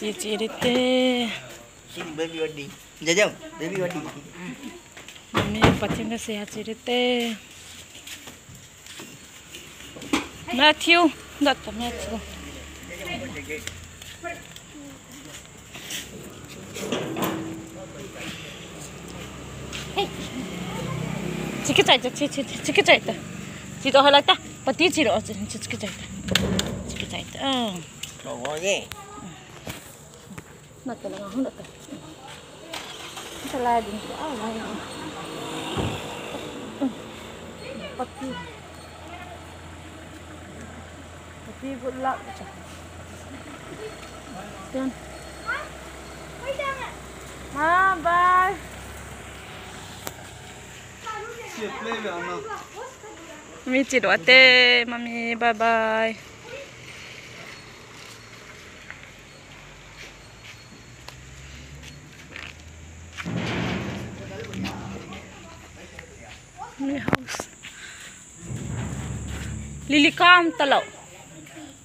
Cerita. Sini baby wedding. Jom, baby wedding. Mami pathen dah sehat cerita. Matthew, datang Matthew. Hey, cikgu cai tak, cikgu cai tak. Cikgu halai tak, pati cikgu aja, cikgu cai tak, cikgu cai tak. Oh ye. Nak telah ngah, nak telah. Telah di sini, lah. Pati, pati bulat macam. Dan, bye. Mami cikgu ate, mami bye bye. Ini house. Lili kam talau.